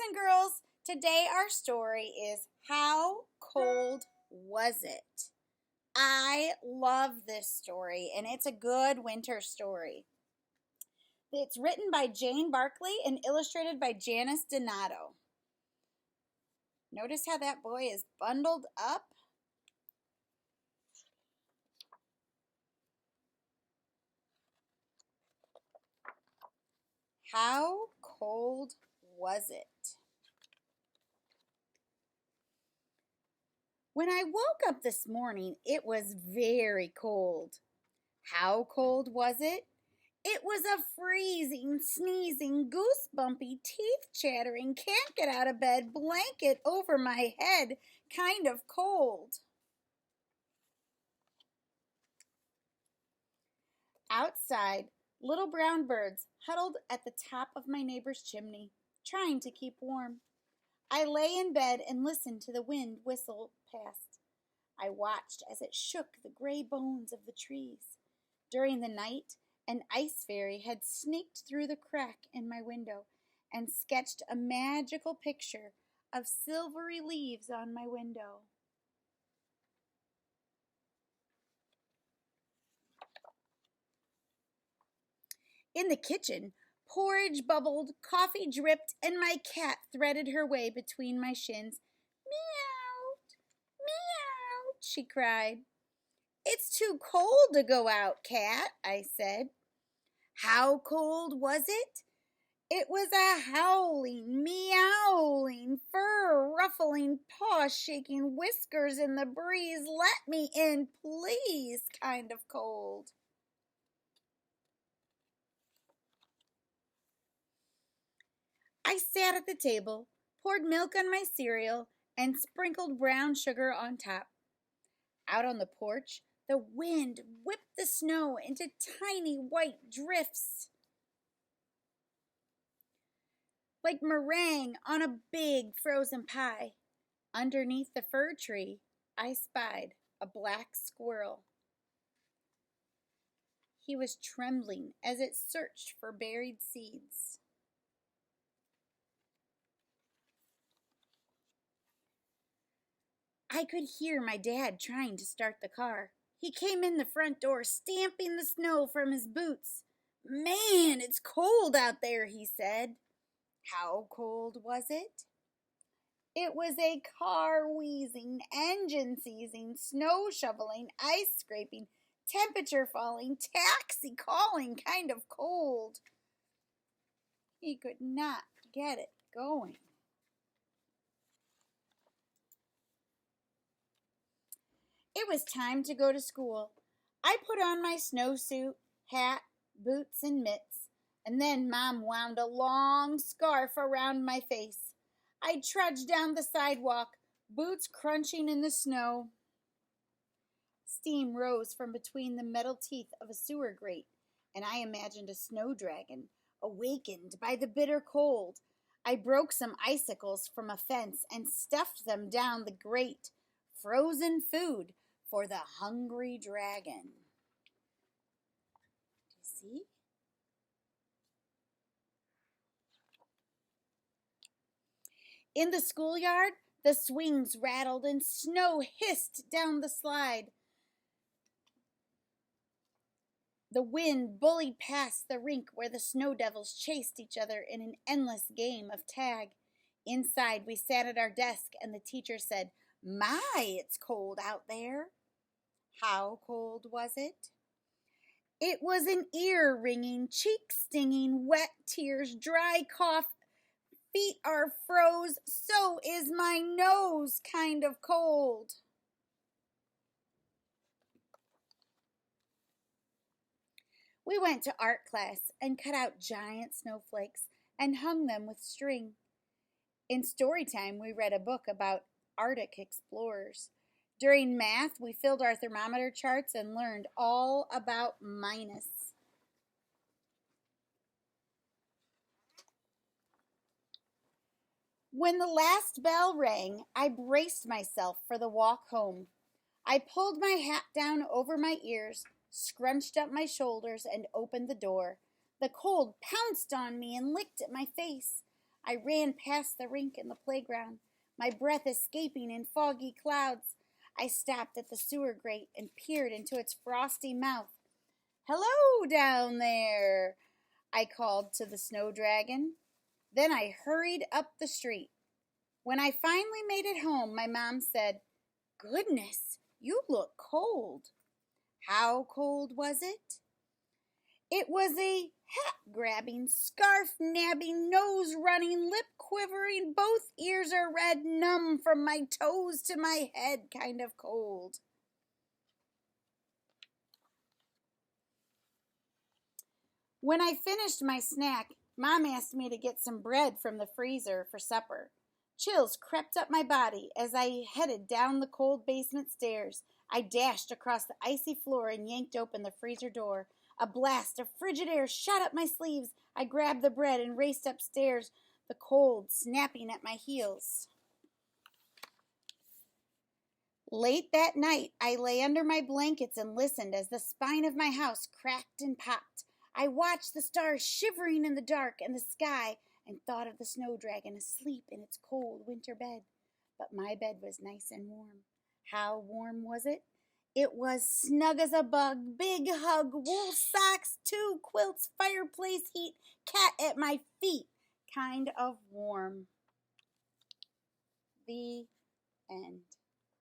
and girls, today our story is How Cold Was It? I love this story, and it's a good winter story. It's written by Jane Barclay and illustrated by Janice Donato. Notice how that boy is bundled up? How cold was it? When I woke up this morning, it was very cold. How cold was it? It was a freezing, sneezing, goosebumpy, teeth-chattering, can't get out of bed, blanket over my head kind of cold. Outside, little brown birds huddled at the top of my neighbor's chimney, trying to keep warm. I lay in bed and listened to the wind whistle past. I watched as it shook the gray bones of the trees. During the night, an ice fairy had sneaked through the crack in my window and sketched a magical picture of silvery leaves on my window. In the kitchen, porridge bubbled, coffee dripped, and my cat threaded her way between my shins. Meow, meow, she cried. It's too cold to go out, cat, I said. How cold was it? It was a howling, meowling, fur-ruffling, paw-shaking, whiskers in the breeze, let me in, please, kind of cold. I sat at the table, poured milk on my cereal, and sprinkled brown sugar on top. Out on the porch, the wind whipped the snow into tiny white drifts. Like meringue on a big frozen pie. Underneath the fir tree, I spied a black squirrel. He was trembling as it searched for buried seeds. I could hear my dad trying to start the car. He came in the front door, stamping the snow from his boots. Man, it's cold out there, he said. How cold was it? It was a car wheezing, engine seizing, snow shoveling, ice scraping, temperature falling, taxi calling kind of cold. He could not get it going. It was time to go to school. I put on my snowsuit, hat, boots, and mitts, and then Mom wound a long scarf around my face. I trudged down the sidewalk, boots crunching in the snow. Steam rose from between the metal teeth of a sewer grate, and I imagined a snow dragon, awakened by the bitter cold. I broke some icicles from a fence and stuffed them down the grate. Frozen food for the hungry dragon. Do you see? In the schoolyard, the swings rattled and snow hissed down the slide. The wind bullied past the rink where the snow devils chased each other in an endless game of tag. Inside, we sat at our desk and the teacher said, "My, it's cold out there." How cold was it? It was an ear-ringing, cheek-stinging, wet tears, dry cough, feet are froze, so is my nose kind of cold. We went to art class and cut out giant snowflakes and hung them with string. In story time, we read a book about Arctic explorers. During math, we filled our thermometer charts and learned all about minus. When the last bell rang, I braced myself for the walk home. I pulled my hat down over my ears, scrunched up my shoulders, and opened the door. The cold pounced on me and licked at my face. I ran past the rink and the playground, my breath escaping in foggy clouds. I stopped at the sewer grate and peered into its frosty mouth. "Hello down there," I called to the snow dragon. Then I hurried up the street. When I finally made it home, my mom said, "Goodness, you look cold." How cold was it? It was a hat-grabbing, scarf-nabbing, nose-running, lip-quivering, both ears are red, numb from my toes to my head kind of cold. When I finished my snack, Mom asked me to get some bread from the freezer for supper. Chills crept up my body as I headed down the cold basement stairs. I dashed across the icy floor and yanked open the freezer door. A blast of frigid air shot up my sleeves. I grabbed the bread and raced upstairs, the cold snapping at my heels. Late that night, I lay under my blankets and listened as the spine of my house cracked and popped. I watched the stars shivering in the dark and the sky and thought of the snow dragon asleep in its cold winter bed. But my bed was nice and warm. How warm was it? It was snug as a bug, big hug, wool socks, 2 quilts, fireplace heat, cat at my feet, kind of warm. The end.